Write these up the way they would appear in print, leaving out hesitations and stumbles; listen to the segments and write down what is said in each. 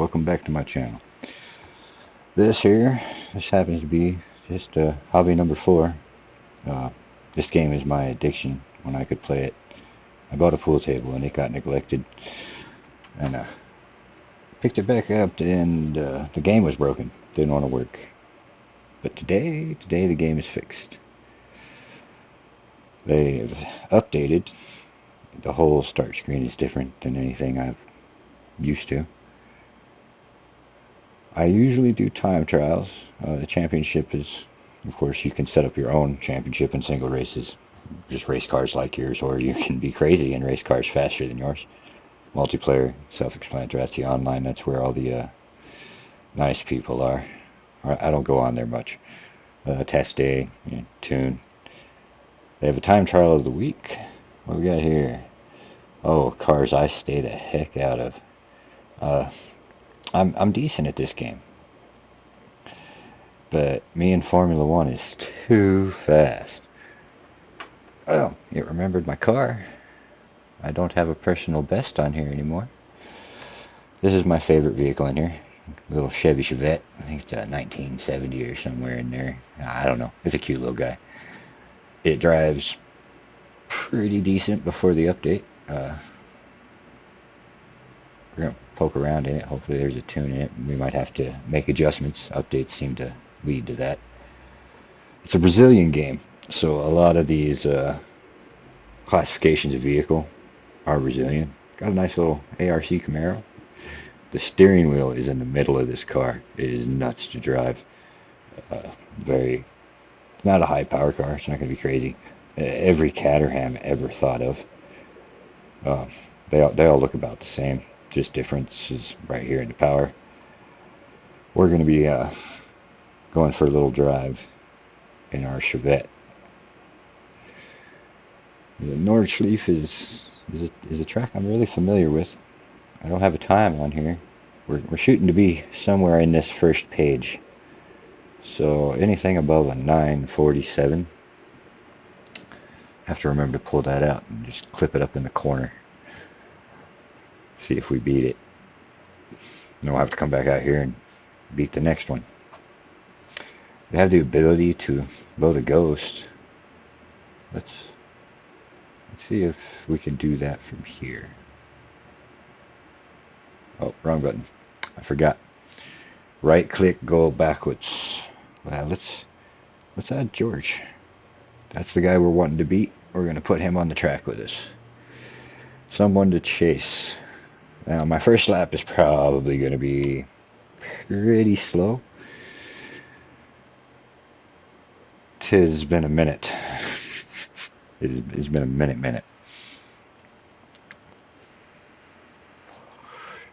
welcome back to my channel. This happens to be just hobby number 4. This game is my addiction when I could play it. I bought a pool table and it got neglected, and picked it back up, and the game was broken. Didn't want to work. But today the game is fixed. They've updated. The whole start screen is different than anything I've used to. I usually do time trials. The championship is, of course, you can set up your own championship in single races. Just race cars like yours, or you can be crazy and race cars faster than yours. Multiplayer, self-explanatory. That's the online. That's where all the nice people are. I don't go on there much. Test day, tune. They have a time trial of the week. What we got here? Oh, cars I stay the heck out of. I'm decent at this game, but me in Formula 1 is too fast. Oh, it remembered my car. I don't have a personal best on here anymore. This is my favorite vehicle in here. Little Chevy Chevette. I think it's a 1970 or somewhere in there. I don't know. It's a cute little guy. It drives pretty decent before the update. We're going to poke around in it. Hopefully there's a tune in it. We might have to make adjustments. Updates seem to lead to that. It's a Brazilian game, so a lot of these classifications of vehicle are Brazilian. Got a nice little ARC Camaro. The steering wheel is in the middle of this car. It is nuts to drive. It's not a high power car. It's not going to be crazy. Every Caterham ever thought of. They all look about the same. Just differences right here in the power. We're going to be going for a little drive in our Chevette. The Nordschleife is a track I'm really familiar with. I don't have a time on here. We're shooting to be somewhere in this first page. So anything above a 947, have to remember to pull that out and just clip it up in the corner. See if we beat it. And we'll have to come back out here and beat the next one. We have the ability to load a ghost. Let's see if we can do that from here. Oh, wrong button. I forgot. Right click, go backwards. Well, let's add George. That's the guy we're wanting to beat. We're going to put him on the track with us. Someone to chase. Now, my first lap is probably going to be pretty slow. Tis been a minute. It's been a minute.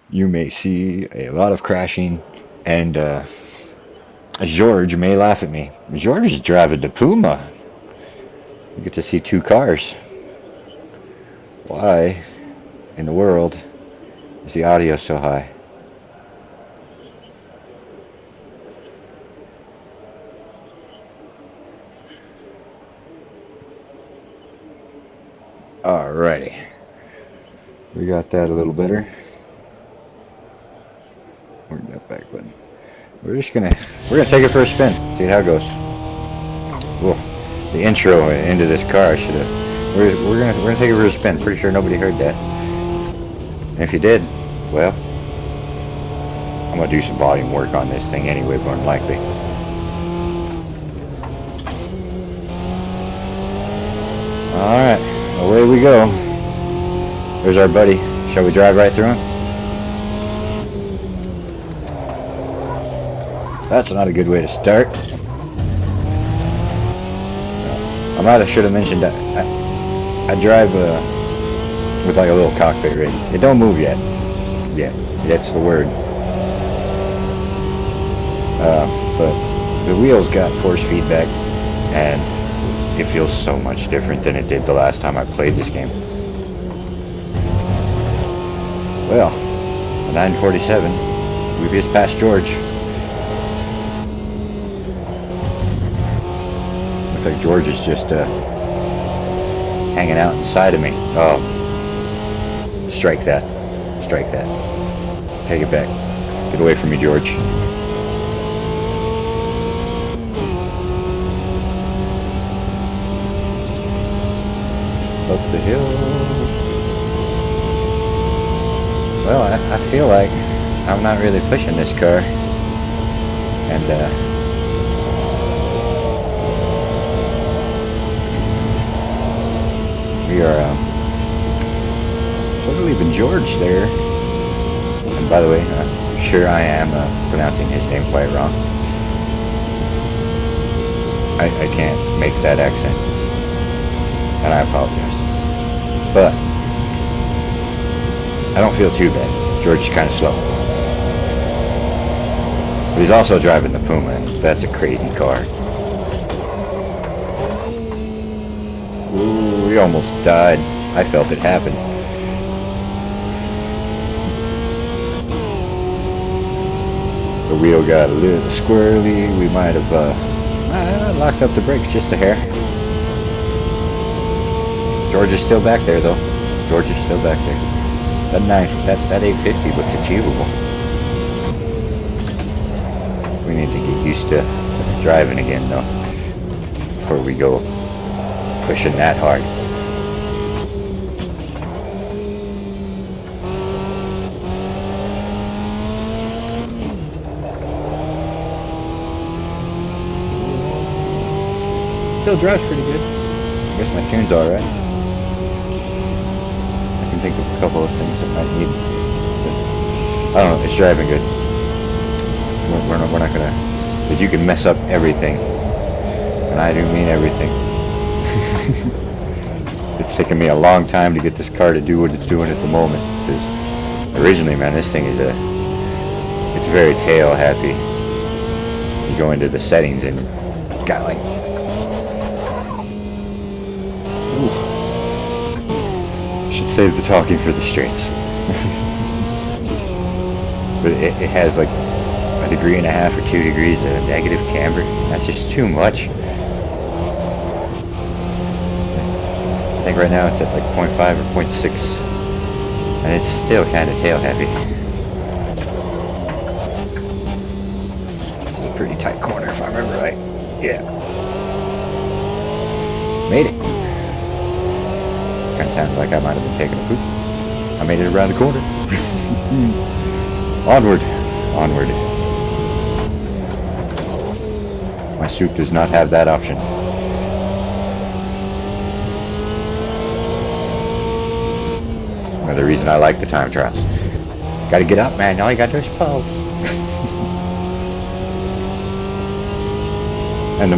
You may see a lot of crashing, and George may laugh at me. George is driving the Puma. You get to see 2 cars. Why in the world is the audio so high? Alrighty. We got that a little better. Where's that back button? We're gonna take it for a spin. See how it goes. Whoa. The intro into this car, I should have. We're gonna take it for a spin. Pretty sure nobody heard that. And if you did, well, I'm gonna do some volume work on this thing anyway, more than likely. All right, away we go. There's our buddy. Shall we drive right through him? That's not a good way to start. I should have mentioned that I drive with like a little cockpit ready. It don't move yet. Yeah, that's the word. But the wheels got force feedback, and it feels so much different than it did the last time I played this game. Well, a 947. We just passed George. Looks like George is just hanging out inside of me. Oh, strike that. Take it back. Get away from me, George. Up the hill. Well, I feel like I'm not really pushing this car. And, we are, sort of leaving George there. And by the way, sure I am pronouncing his name quite wrong. I can't make that accent. And I apologize. But I don't feel too bad. George is kind of slow. But he's also driving the Puma, and that's a crazy car. Ooh, we almost died. I felt it happen. The wheel got a little squirrely. We might have locked up the brakes just a hair. George is still back there, though. George is still back there. That 850 looks achievable. We need to get used to driving again, though, before we go pushing that hard. Still drives pretty good. I guess my tune's alright. I can think of a couple of things that might need, but I don't know, it's driving good. We're not gonna, because you can mess up everything, and I do mean everything. It's taken me a long time to get this car to do what it's doing at the moment, because originally, man, this thing is it's very tail happy. You go into the settings and it's got like, should save the talking for the straights. But it has like 1.5 degrees or 2 degrees of negative camber. That's just too much. I think right now it's at like 0.5 or 0.6, and it's still kind of tail happy. This is a pretty tight corner if I remember right. Yeah. Made it. Kind of sounded like I might have been taking a poop. I made it around the corner. Onward. Onward. My suit does not have that option. Another reason I like the time trials. Gotta get up, man. All you gotta do is pose. And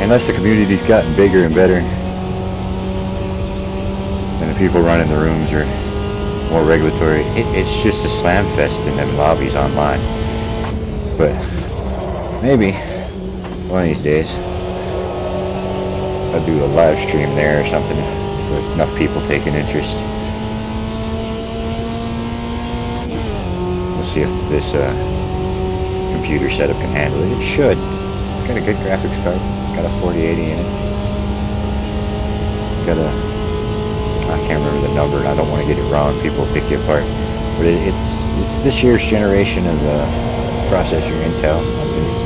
unless the community's gotten bigger and better, and the people running the rooms are more regulatory, it's just a slam fest in them lobbies online. But maybe one of these days I'll do a live stream there or something if enough people take an interest. We'll see if this computer setup can handle it. It should. It's got a good graphics card. It's got a 4080 in it. It's got a, I can't remember the number, and I don't want to get it wrong. People will pick you apart. But it's this year's generation of processor Intel, I believe.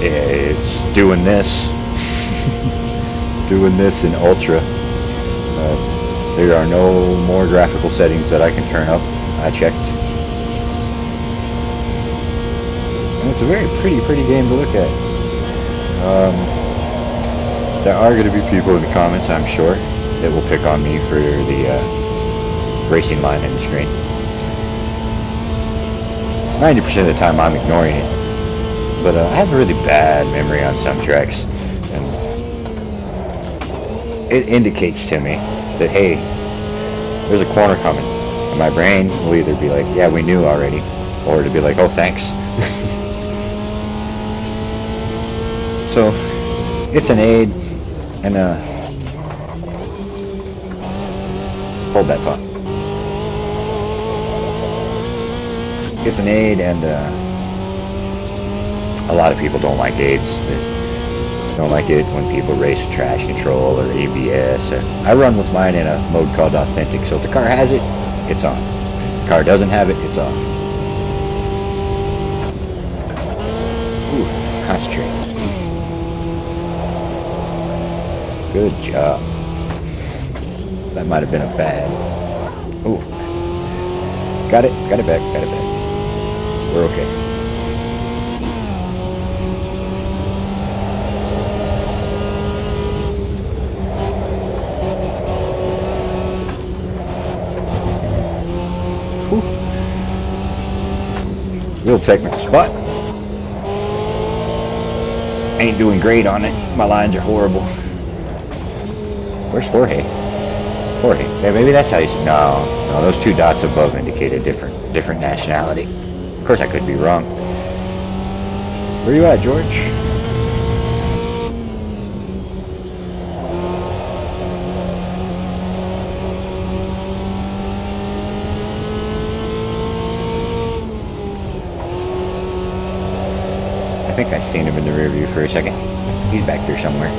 It's doing this. It's doing this in Ultra. There are no more graphical settings that I can turn up. I checked. And it's a very pretty game to look at. There are going to be people in the comments, I'm sure, that will pick on me for the racing line in the screen. 90% of the time I'm ignoring it. But I have a really bad memory on some tracks, and it indicates to me that, hey, there's a corner coming. And my brain will either be like, yeah, we knew already, or to be like, oh, thanks. So, it's an aid, and hold that thought. It's an aid, and a lot of people don't like aids. They don't like it when people race with traction control or ABS. I run with mine in a mode called authentic, so if the car has it, it's on. If the car doesn't have it, it's off. Ooh, concentrate. Good job. That might have been a bad. Ooh. Got it back, got it back. We're okay. Whew. Real technical spot. Ain't doing great on it. My lines are horrible. Where's Jorge? Jorge. Yeah, maybe that's how you say. No, those two dots above indicate a different nationality. Of course, I could be wrong. Where you at, George? I think I seen him in the rear view for a second. He's back there somewhere.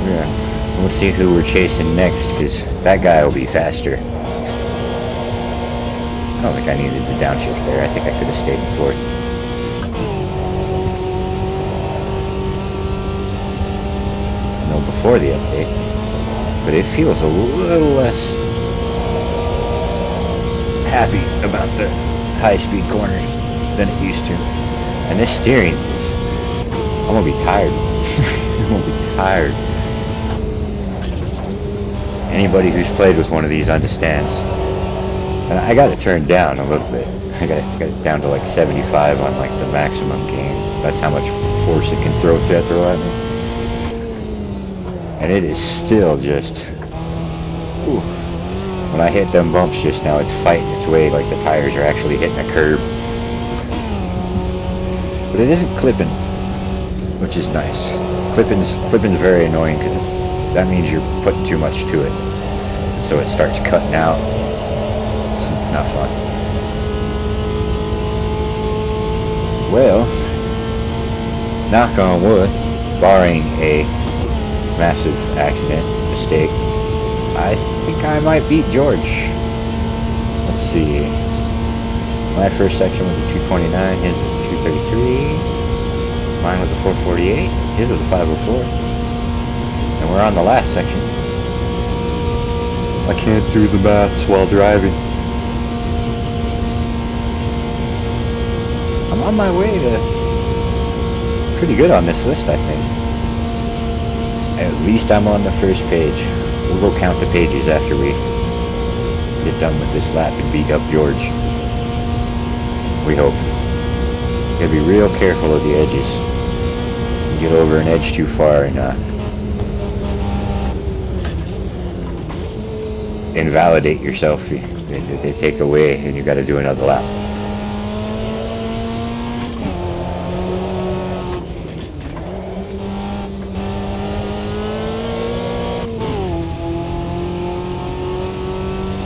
Yeah. We'll see who we're chasing next, because that guy will be faster. I don't think I needed the downshift there. I think I could have stayed in fourth. I know before the update, but it feels a little less happy about the high-speed corners than it used to. And this steering is... I'm gonna be tired. I'm gonna be tired. Anybody who's played with one of these understands. And I got it turned down a little bit. I got it down to like 75 on like the maximum gain. That's how much force it can throw at me. And it is still just... Ooh. When I hit them bumps just now, it's fighting its way like the tires are actually hitting a curb. But it isn't clipping, which is nice. Clipping's very annoying because that means you're putting too much to it. So it starts cutting out. So it's not fun. Well, knock on wood, barring a massive accident, mistake, I think I might beat George. Let's see. My first section was a 229, his was a 233. Mine was a 448, his was a 504. And we're on the last section. I can't do the maths while driving. I'm on my way to pretty good on this list, I think. At least I'm on the first page. We'll go count the pages after we get done with this lap and beat up George. We hope. You gotta be real careful of the edges. You get over an edge too far and invalidate yourself. They take away and you gotta do another lap.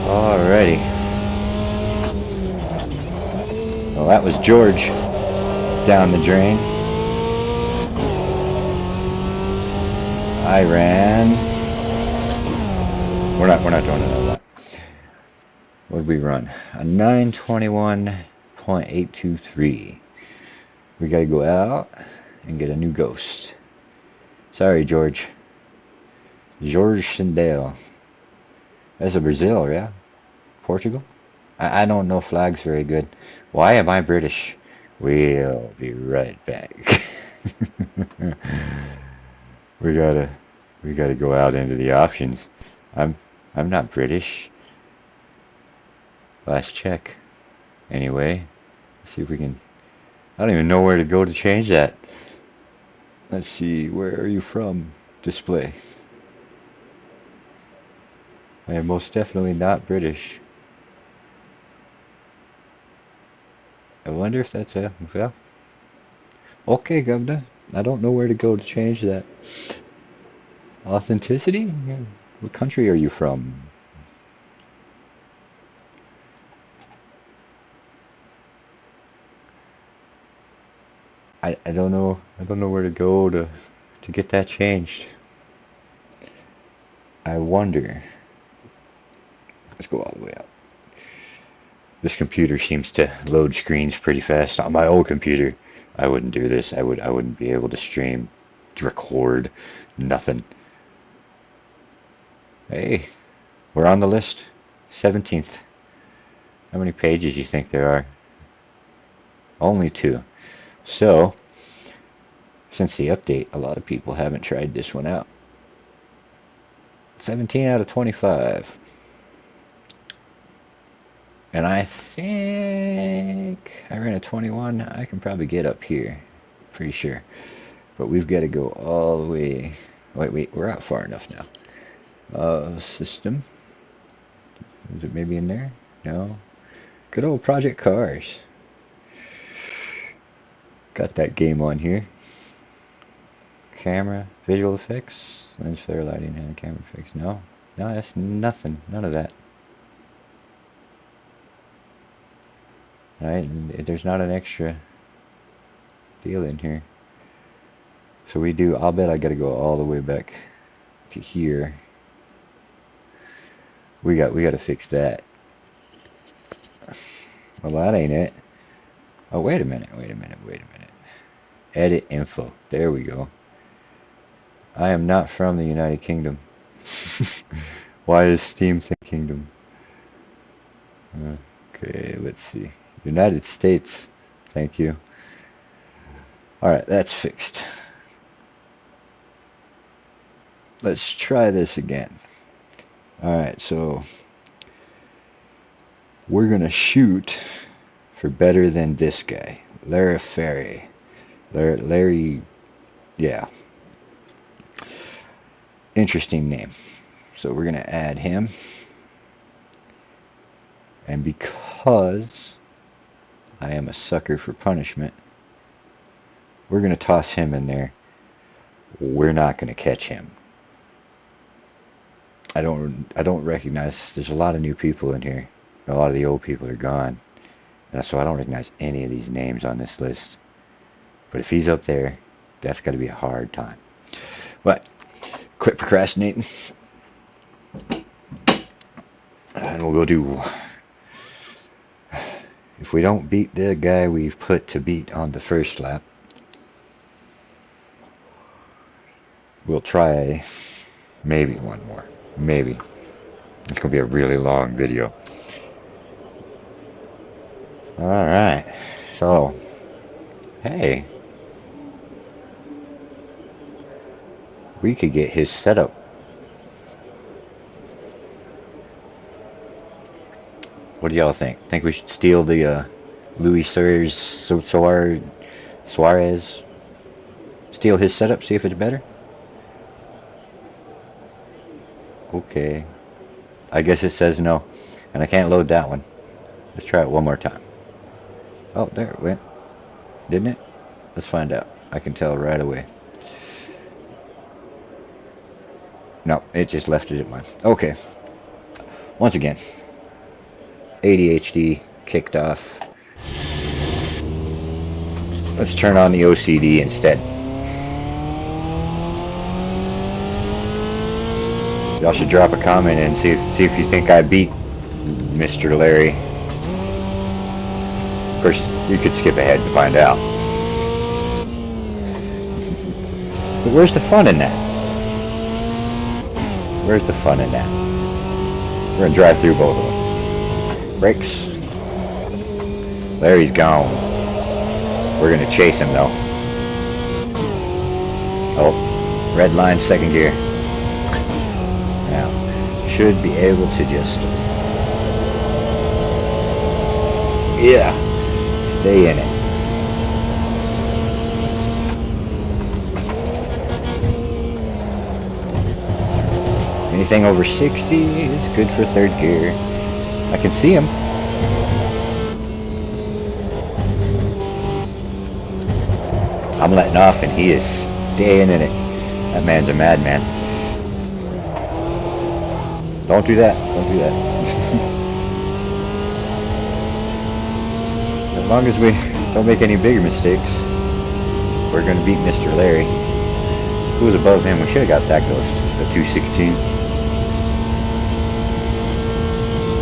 Alrighty. Well, that was George down the drain. I ran. We're not doing another lap. What did we run? A 921.823. We gotta go out and get a new ghost. Sorry, George. George Sindel. That's a Brazil, yeah? Portugal? I don't know flags very good. Why am I British? We'll be right back. we gotta go out into the options. I'm not British. Last check. Anyway, let's see if we can... I don't even know where to go to change that. Let's see, where are you from? Display. I am most definitely not British. I wonder if that's a... Well, okay, Governor. I don't know where to go to change that. Authenticity? What country are you from? I don't know. I don't know where to go to get that changed. I wonder. Let's go all the way out. This computer seems to load screens pretty fast. On my old computer, I wouldn't do this. I wouldn't be able to stream, to record, nothing. Hey, we're on the list. 17th. How many pages do you think there are? Only 2. So, since the update, a lot of people haven't tried this one out. 17 out of 25. And I think I ran a 21. I can probably get up here. Pretty sure. But we've got to go all the way. Wait, we're out far enough now. System. Is it maybe in there? No. Good old Project Cars. Got that game on here. Camera, visual effects, lens flare, lighting, and camera effects. No, that's nothing. None of that. Alright, there's not an extra deal in here. So I'll bet I gotta go all the way back to here. We gotta fix that. Well, that ain't it. Oh, wait a minute. Edit info. There we go. I am not from the United Kingdom. Why is Steam the Kingdom? Okay, let's see. United States. Thank you. Alright, that's fixed. Let's try this again. Alright, so we're going to shoot for better than this guy. Larry. Larry, yeah. Interesting name. So we're going to add him. And because I am a sucker for punishment, we're going to toss him in there. We're not going to catch him. I don't recognize, there's a lot of new people in here. A lot of the old people are gone. And so I don't recognize any of these names on this list. But if he's up there, that's got to be a hard time. But quit procrastinating. And we'll go do... If we don't beat the guy we've put to beat on the first lap, we'll try maybe one more. Maybe. It's going to be a really long video. Alright. So, hey. We could get his setup. What do y'all think? Think we should steal the Luis Suarez? Steal his setup, see if it's better? Okay. I guess it says no. And I can't load that one. Let's try it one more time. Oh, there it went. Didn't it? Let's find out. I can tell right away. No, it just left it at mine. Okay. Once again. ADHD kicked off. Let's turn on the OCD instead. Y'all should drop a comment and see if you think I beat Mr. Larry. Of course, you could skip ahead and find out. But where's the fun in that? Where's the fun in that? We're gonna drive through both of them. Brakes. Larry's gone. We're gonna chase him though. Oh, red line, second gear. Now, should be able to just, yeah, stay in it. Anything over 60 is good for third gear. I can see him. I'm letting off and he is staying in it. That man's a madman. Don't do that. Don't do that. As long as we don't make any bigger mistakes, we're going to beat Mr. Larry. Who was above him? We should have got that ghost. The 216.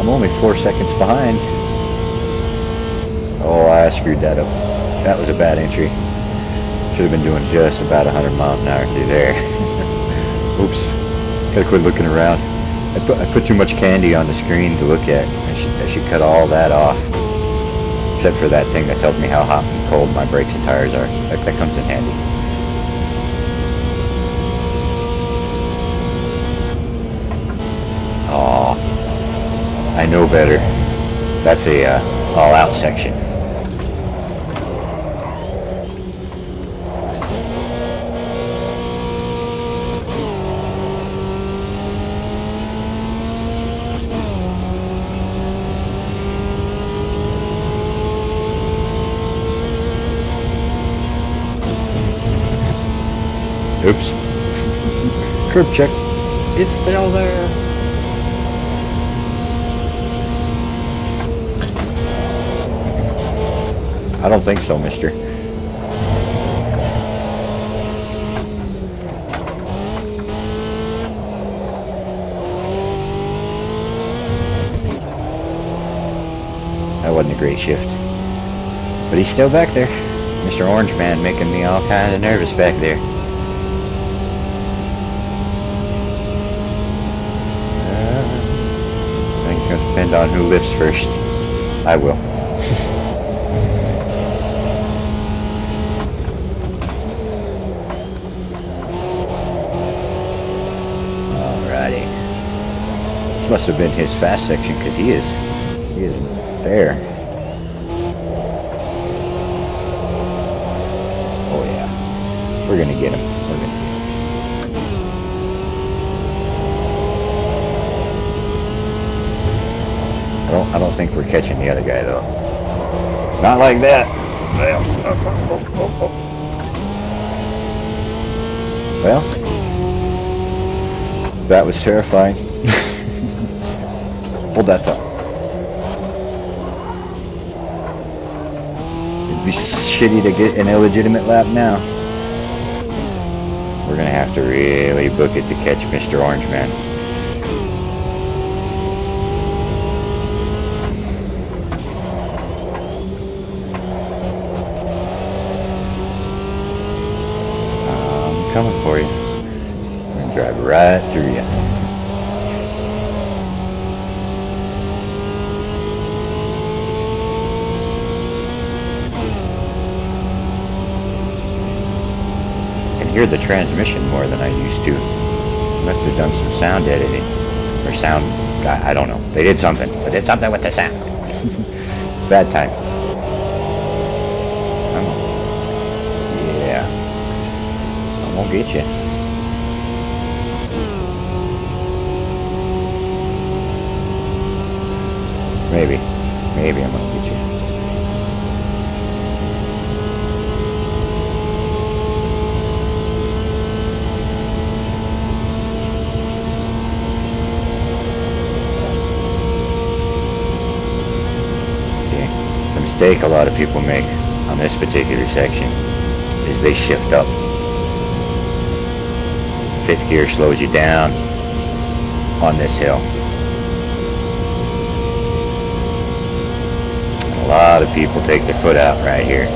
I'm only 4 seconds behind. Oh, I screwed that up. That was a bad entry. Should have been doing just about 100 miles an hour through there. Oops. Gotta quit looking around. I put too much candy on the screen to look at. I should cut all that off. Except for that thing that tells me how hot and cold my brakes and tires are. That comes in handy. Oh, I know better. That's a all-out section. Oops. Curb check. It's still there. I don't think so, mister. That wasn't a great shift. But he's still back there. Mr. Orange Man making me all kinds of nervous back there. I think it's going to depend on who lifts first. I will. Alrighty. This must have been his fast section because he is there. Oh yeah. We're going to get him. We're going to get him. I don't think we're catching the other guy though. Not like that. Well, that was terrifying. Hold that thought. It'd be shitty to get an illegitimate lap now. We're gonna have to really book it to catch Mr. Orange Man. Coming for you. I'm gonna drive right through you. I can hear the transmission more than I used to. Must have done some sound editing or sound. I don't know. They did something. They did something with the sound. Bad time. Yeah. Won't get you. Maybe I'm gonna get you. Okay. The mistake a lot of people make on this particular section is they shift up. Fifth gear slows you down on this hill. And a lot of people take their foot out right here.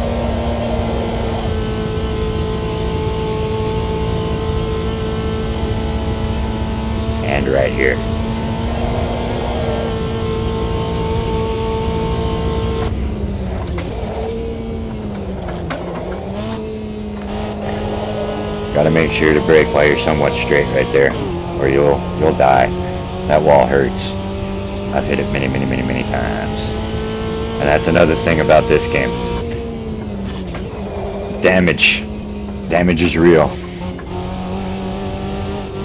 And right here. Got to make sure to brake while you're somewhat straight right there, or you'll die. That wall hurts. I've hit it many times. And that's another thing about this game. Damage is real.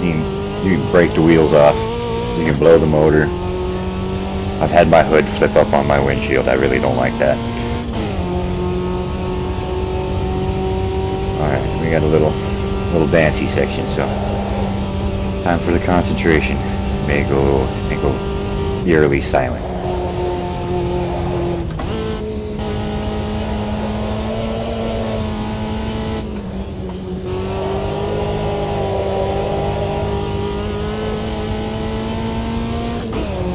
You can break the wheels off. You can blow the motor. I've had my hood flip up on my windshield. I really don't like that. Alright, we got a little dancey section, so time for the concentration. It may go eerily silent.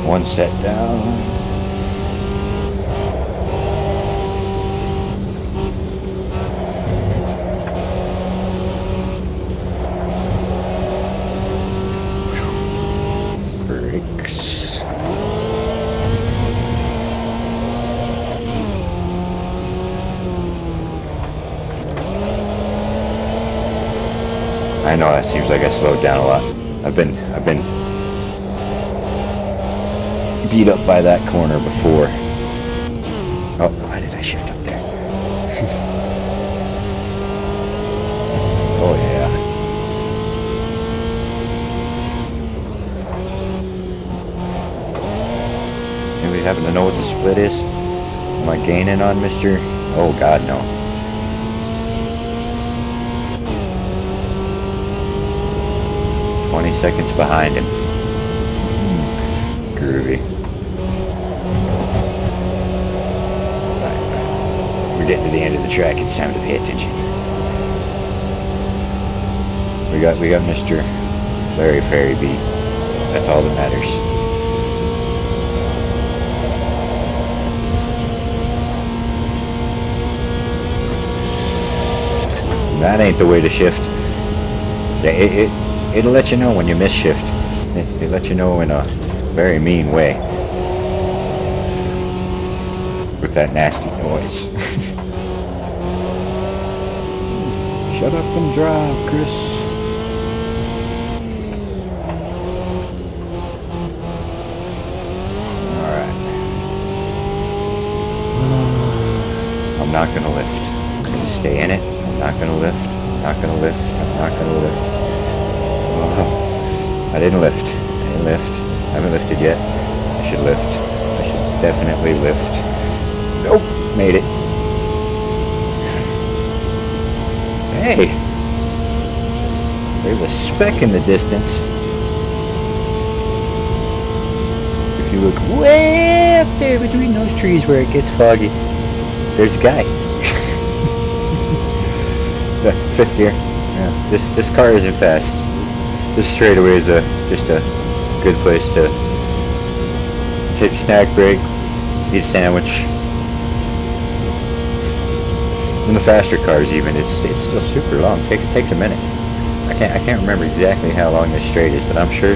One set down. Brakes. I know that seems like I slowed down a lot. I've been beat up by that corner before. Oh, why did I shift up there? Oh yeah. Anybody happen to know what the split is? Am I gaining on Mr.? Oh God, no. Seconds behind him. Groovy. Right. We're getting to the end of the track. It's time to pay attention. We got Mr. Larry Ferry beat. That's all that matters. That ain't the way to shift. It'll let you know when you miss shift. It lets you know in a very mean way. With that nasty noise. Shut up and drive, Chris. Alright. I'm not gonna lift. I'm gonna stay in it. I'm not gonna lift. I'm not gonna lift. I'm not gonna lift. I didn't lift. I haven't lifted yet. I should lift. I should definitely lift. Nope. Made it. Hey. There's a speck in the distance. If you look way up there between those trees where it gets foggy, there's a guy. Yeah, fifth gear. Yeah, this car isn't fast. This straightaway is just a good place to take a snack break, eat a sandwich. In the faster cars, even it's still super long. Takes a minute. I can't remember exactly how long this straight is, but I'm sure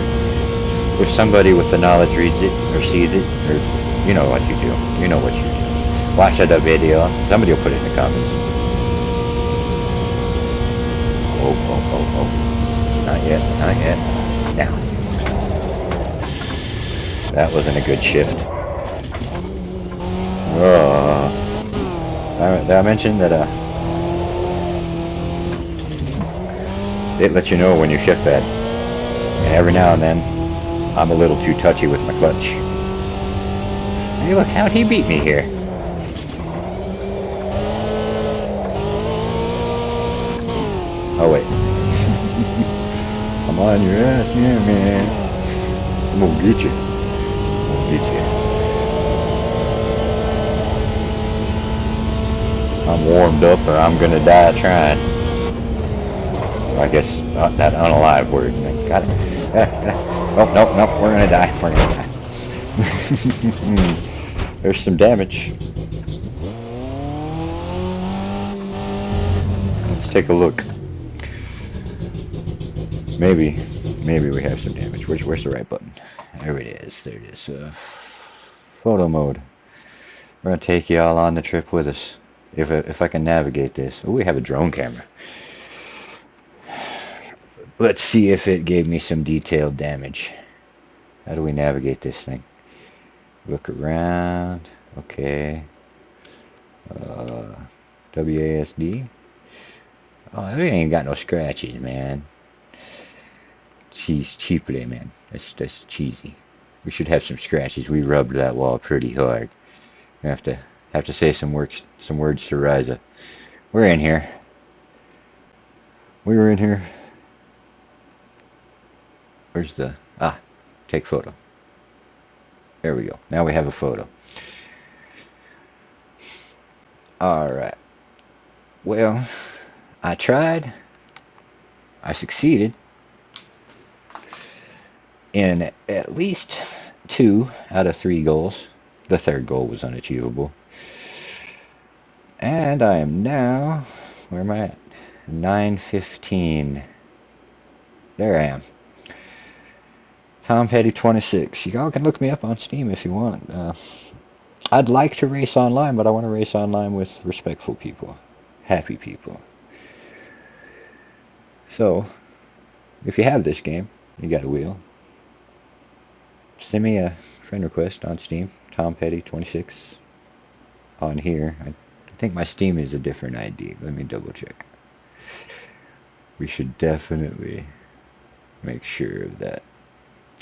if somebody with the knowledge reads it or sees it, or you know what you do, you know what you do. Watch that video. Somebody will put it in the comments. Oh. Not yet. Now. That wasn't a good shift. Oh. Did I mention that it lets you know when you shift bad. And every now and then, I'm a little too touchy with my clutch. Hey look, how'd he beat me here? Oh wait. I'm on your ass, yeah, man. I'm gonna get you. I'm warmed up or I'm gonna die trying. I guess that unalive word. Got it. Nope. We're gonna die. There's some damage. Let's take a look. Maybe we have some damage. Where's the right button? There it is. Photo mode. We're gonna take y'all on the trip with us. If I can navigate this. Oh, we have a drone camera. Let's see if it gave me some detailed damage. How do we navigate this thing? Look around. Okay. WASD. Oh, we ain't got no scratches, man. Cheaply, man. That's cheesy. We should have some scratches. We rubbed that wall pretty hard. We have to say some words to Riza. We're in here. We were in here. Where's the take photo. There we go. Now we have a photo. Alright. Well, I tried. I succeeded in at least 2 out of 3 goals. The third goal was unachievable. And I am now, where am I at? 9:15. There I am. Tom Petty 26. Y'all can look me up on Steam if you want. I'd like to race online, but I want to race online with respectful people, happy people. So, if you have this game, you got a wheel, send me a friend request on Steam, Tom Petty 26 on here. I think my Steam is a different ID. Let me double check. We should definitely make sure of that.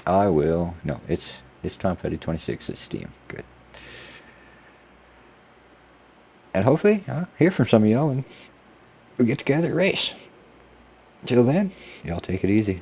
I will. No, it's Tom Petty 26 at Steam. Good. And hopefully I'll hear from some of y'all and we'll get together and race. Till then, y'all take it easy.